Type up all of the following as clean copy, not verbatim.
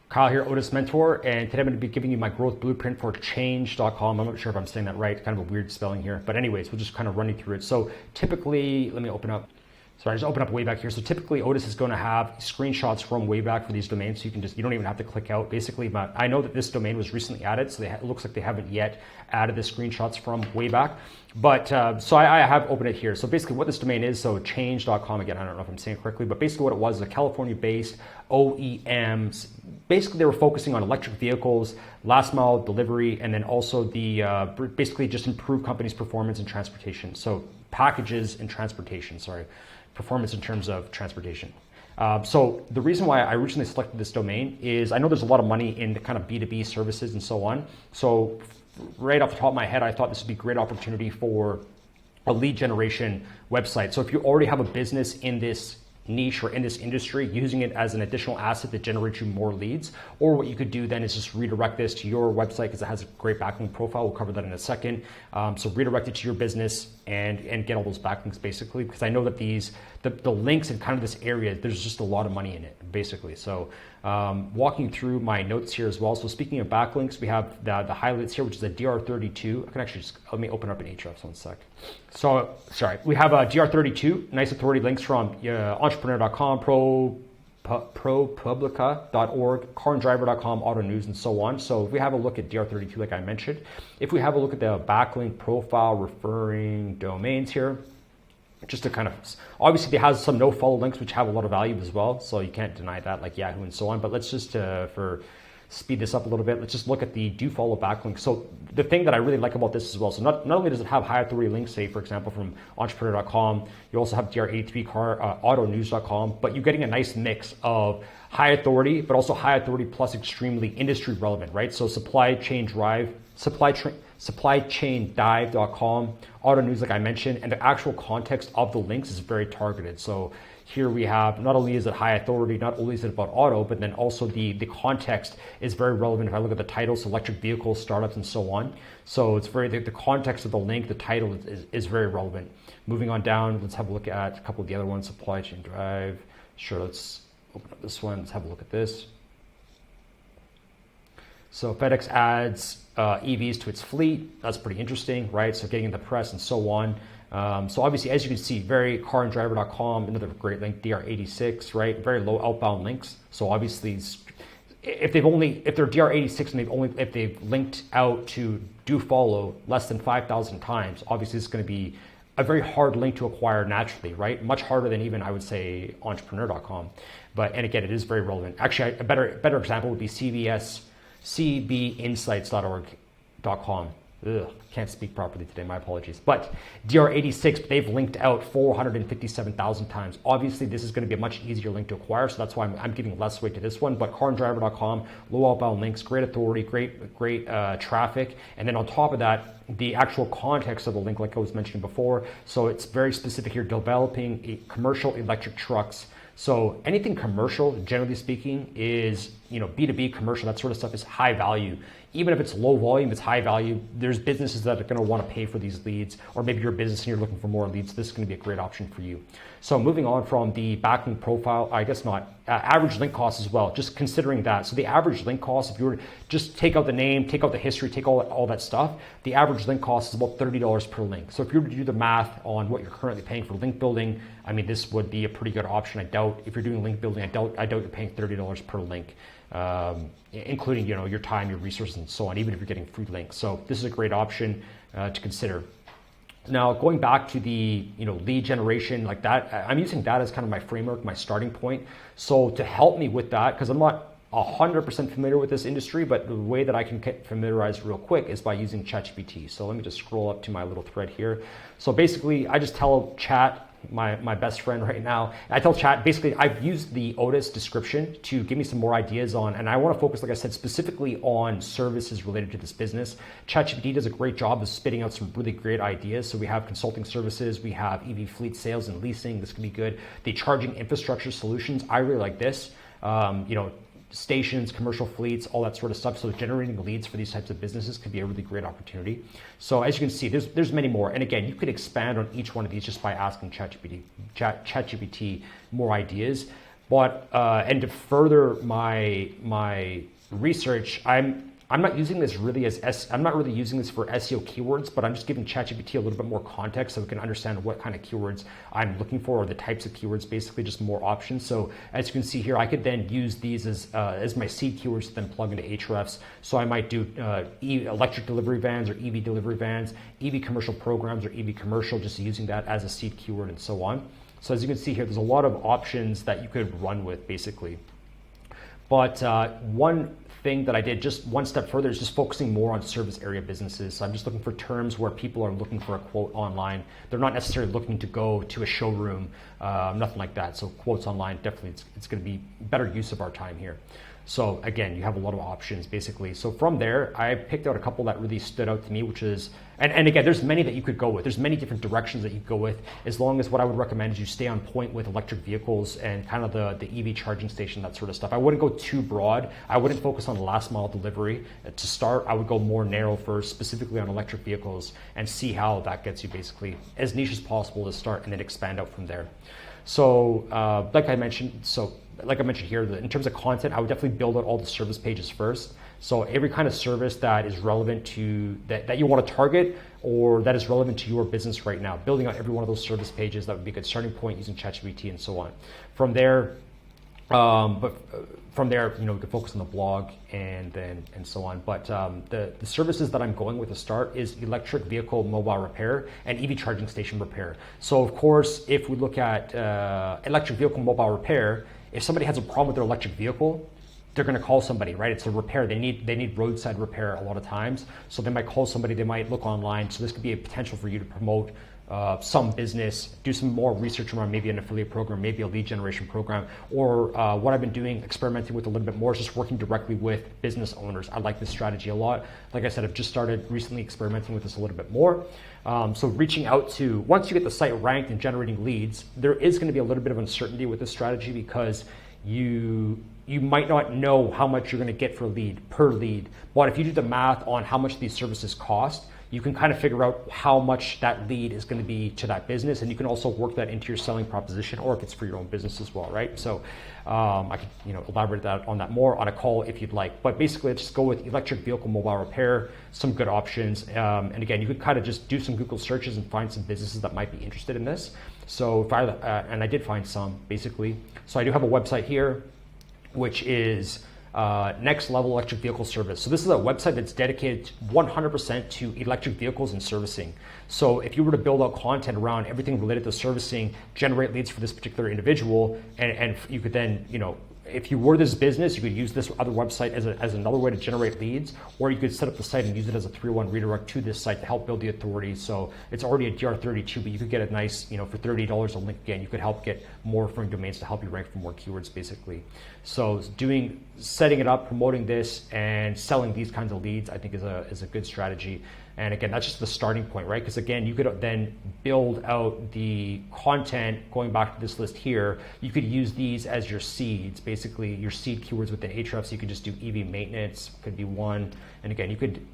Kyle here, Odys Mentor, and today I'm going to be giving you my growth blueprint for change.com. I'm not sure if I'm saying that right, kind of a weird spelling here, but anyways, we'll just kind of run you through it. So typically, let me open up. So I just open up Wayback here. So typically Odys is going to have screenshots from Wayback for these domains. So you don't even have to click out basically, but I know that this domain was recently added. So it looks like they haven't yet added the screenshots from Wayback. But so I have opened it here. So basically what this domain is, so change.com, again, I don't know if I'm saying it correctly, but basically what it was is a California-based OEMs. Basically they were focusing on electric vehicles, last mile delivery, and then also the basically just improve companies' performance in transportation. So packages and transportation, performance in terms of transportation. So the reason why I originally selected this domain is I know there's a lot of money in the kind of B2B services and so on. So right off the top of my head, I thought this would be a great opportunity for a lead generation website. So if you already have a business in this niche or in this industry, using it as an additional asset that generates you more leads, or what you could do then is just redirect this to your website because it has a great backlink profile. We'll cover that in a second. So redirect it to your business and get all those backlinks basically, because I know that the links in kind of this area, there's just a lot of money in it basically. So walking through my notes here as well. So speaking of backlinks, we have the highlights here, which is a DR32. I can actually just, let me open up an Ahrefs one sec. So, we have a DR32, nice authority links from entrepreneur.com, ProPublica.org, carandriver.com, Auto News, and so on. So if we have a look at DR32, like I mentioned, if we have a look at the backlink profile referring domains here, just to kind of, obviously it has some no follow links, which have a lot of value as well. So you can't deny that, like Yahoo and so on. But let's just, for speed this up a little bit, let's just look at the do follow backlinks. So the thing that I really like about this as well, so not only does it have high authority links, say for example from entrepreneur.com, you also have DR83 autonews.com, but you're getting a nice mix of high authority, but also high authority plus extremely industry relevant, right? So supplychaindive.com, Auto News, like I mentioned, and the actual context of the links is very targeted. So here we have, not only is it high authority, not only is it about auto, but then also the context is very relevant. If I look at the titles, electric vehicles, startups, and so on. So it's very, the context of the link, the title is very relevant. Moving on down, let's have a look at a couple of the other ones, Supply Chain Drive. Sure, let's open up this one, let's have a look at this. So FedEx adds EVs to its fleet. That's pretty interesting, right? So getting in the press and so on. So obviously, as you can see, very carandriver.com, another great link, DR86, right? Very low outbound links. So obviously, if they're DR86 and if they've linked out to do follow less than 5,000 times, obviously it's going to be a very hard link to acquire naturally, right? Much harder than even, I would say, entrepreneur.com. And again, it is very relevant. Actually, a better example would be cbinsights.org.com. Can't speak properly today, my apologies. But DR86, they've linked out 457,000 times. Obviously, this is going to be a much easier link to acquire, so that's why I'm giving less weight to this one. But carandriver.com, low outbound links, great authority, great traffic. And then on top of that, the actual context of the link, like I was mentioning before. So it's very specific here, developing commercial electric trucks. So anything commercial, generally speaking, is, B2B commercial, that sort of stuff is high value. Even if it's low volume, it's high value. There's businesses that are going to want to pay for these leads, or maybe you're a business and you're looking for more leads. This is going to be a great option for you. So moving on from the backlink profile, I guess not, average link cost as well, just considering that. So the average link cost, if you were to just take out the name, take out the history, take all that stuff, the average link cost is about $30 per link. So if you were to do the math on what you're currently paying for link building, I mean, this would be a pretty good option. I doubt, if you're doing link building, I doubt you're paying $30 per link. Including your time, your resources, and so on, even if you're getting free links. So this is a great option to consider. Now, going back to the lead generation, like that, I'm using that as kind of my framework, my starting point. So to help me with that, because I'm not 100% familiar with this industry, but the way that I can get familiarized real quick is by using ChatGPT. So let me just scroll up to my little thread here. So basically, I just tell Chat, my best friend right now, I tell Chat, basically I've used the Odys description to give me some more ideas on, and I want to focus, like I said, specifically on services related to this business. ChatGPT does a great job of spitting out some really great ideas. So we have consulting services, we have EV fleet sales and leasing, this can be good. The charging infrastructure solutions, I really like this. Stations, commercial fleets, all that sort of stuff. So generating leads for these types of businesses could be a really great opportunity. So as you can see, there's many more. And again, you could expand on each one of these just by asking ChatGPT more ideas. But and to further my research, I'm not using this really I'm not really using this for SEO keywords, but I'm just giving ChatGPT a little bit more context so we can understand what kind of keywords I'm looking for, or the types of keywords, basically just more options. So as you can see here, I could then use these as my seed keywords to then plug into Ahrefs. So I might do electric delivery vans or EV delivery vans, EV commercial programs or EV commercial, just using that as a seed keyword and so on. So as you can see here, there's a lot of options that you could run with basically. But one thing that I did just one step further is just focusing more on service area businesses. So I'm just looking for terms where people are looking for a quote online. They're not necessarily looking to go to a showroom, nothing like that. So quotes online, definitely it's going to be better use of our time here. So again, you have a lot of options basically. So from there, I picked out a couple that really stood out to me, which is, and again, there's many that you could go with. There's many different directions that you go with, as long as what I would recommend is you stay on point with electric vehicles and kind of the EV charging station, that sort of stuff. I wouldn't go too broad. I wouldn't focus on last mile delivery. To start, I would go more narrow first, specifically on electric vehicles, and see how that gets you basically as niche as possible to start, and then expand out from there. So like I mentioned here, in terms of content, I would definitely build out all the service pages first. So every kind of service that is relevant to, that you want to target, or that is relevant to your business right now, building out every one of those service pages, that would be a good starting point using ChatGPT and so on. From there, from there, you can focus on the blog and so on. But the services that I'm going with to start is electric vehicle mobile repair and EV charging station repair. So of course, if we look at electric vehicle mobile repair, if somebody has a problem with their electric vehicle, they're going to call somebody, right? It's a repair. They need roadside repair a lot of times. So they might call somebody, they might look online. So this could be a potential for you to promote some business, do some more research around maybe an affiliate program, maybe a lead generation program, or what I've been doing, experimenting with a little bit more, is just working directly with business owners. I like this strategy a lot. Like I said, I've just started recently experimenting with this a little bit more. So reaching out to, once you get the site ranked and generating leads, there is going to be a little bit of uncertainty with this strategy, because you might not know how much you're going to get per lead. But if you do the math on how much these services cost, you can kind of figure out how much that lead is going to be to that business, and you can also work that into your selling proposition, or if it's for your own business as well, right? So I could elaborate on that more on a call if you'd like. But basically, let's just go with electric vehicle mobile repair, some good options. And again, you could kind of just do some Google searches and find some businesses that might be interested in this. So if and I did find some basically. So I do have a website here, which is Next Level Electric Vehicle Service. So this is a website that's dedicated 100% to electric vehicles and servicing. So if you were to build out content around everything related to servicing, generate leads for this particular individual, and you could then, if you were this business, you could use this other website as another way to generate leads, or you could set up the site and use it as a 3-1 redirect to this site to help build the authority. So it's already a DR32, but you could get a nice, for $30 a link again. You could help get more referring domains to help you rank for more keywords, basically. So setting it up, promoting this, and selling these kinds of leads, I think is a good strategy. And again, that's just the starting point, right? Because again, you could then build out the content. Going back to this list here, you could use these as your seeds, basically your seed keywords within Ahrefs. You could just do EV maintenance, could be one. And again, you could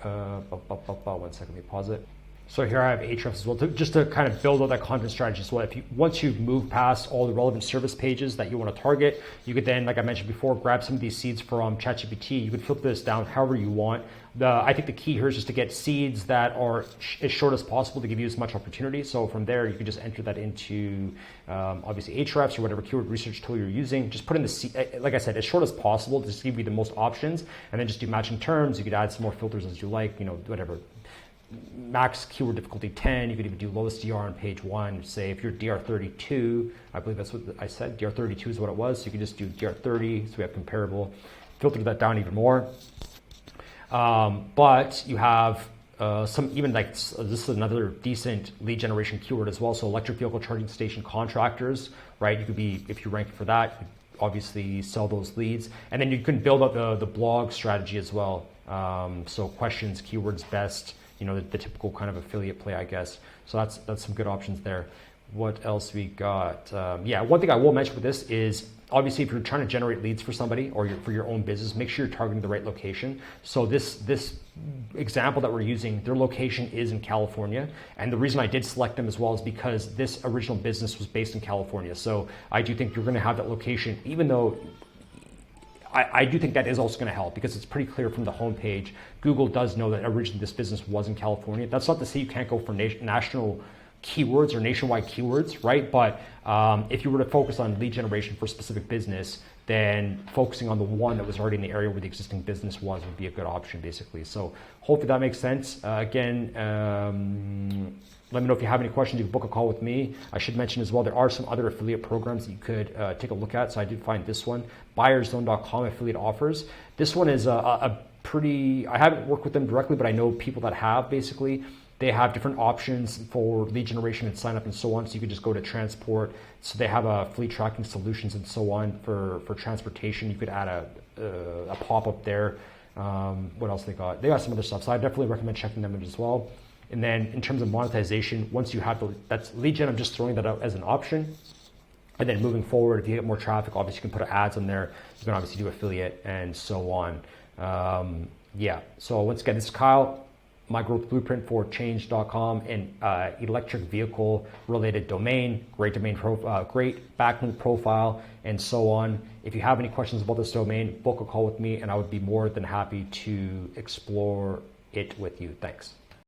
one second, let me pause it. So here I have Ahrefs as well, just to kind of build out that content strategy as well. Once you've moved past all the relevant service pages that you want to target, you could then, like I mentioned before, grab some of these seeds from ChatGPT. You could filter this down however you want. I think the key here is just to get seeds that are as short as possible to give you as much opportunity. So from there, you can just enter that into obviously Ahrefs or whatever keyword research tool you're using. Just put in like I said, as short as possible to just give you the most options, and then just do matching terms. You could add some more filters as you like, whatever. Max keyword difficulty 10. You could even do lowest DR on page 1. Say if you're DR32, I believe that's what I said. DR32 is what it was. So you can just do DR30. So we have comparable. Filter that down even more. But you have some, even like this is another decent lead generation keyword as well. So electric vehicle charging station contractors, right? You could be, if you rank for that, you could obviously sell those leads, and then you can build up the blog strategy as well. So questions, keywords best. The typical kind of affiliate play, I guess. So that's some good options there. What else we got? One thing I will mention with this is obviously if you're trying to generate leads for somebody or for your own business, make sure you're targeting the right location. So this example that we're using, their location is in California. And the reason I did select them as well is because this original business was based in California. So I do think you're going to have that location, even though I do think that is also going to help because it's pretty clear from the homepage. Google does know that originally this business was in California. That's not to say you can't go for national keywords or nationwide keywords, right? But if you were to focus on lead generation for a specific business, then focusing on the one that was already in the area where the existing business was would be a good option, basically. So hopefully that makes sense. Again, let me know if you have any questions. You can book a call with me. I should mention as well, there are some other affiliate programs that you could take a look at. So I did find this one, buyerszone.com affiliate offers. This one is a pretty, I haven't worked with them directly, but I know people that have. Basically. They have different options for lead generation and sign up and so on. So you could just go to transport. So they have a fleet tracking solutions and so on for transportation. You could add a pop-up there. What else they got? They got some other stuff. So I definitely recommend checking them out as well. And then in terms of monetization, once you have that's lead gen, I'm just throwing that out as an option. And then moving forward, if you get more traffic, obviously you can put ads on there. You can obviously do affiliate and so on. Yeah. So once again, this is Kyle. My growth blueprint for change.com and electric vehicle related domain, great domain profile, great backlink profile, and so on. If you have any questions about this domain, book a call with me and I would be more than happy to explore it with you. Thanks.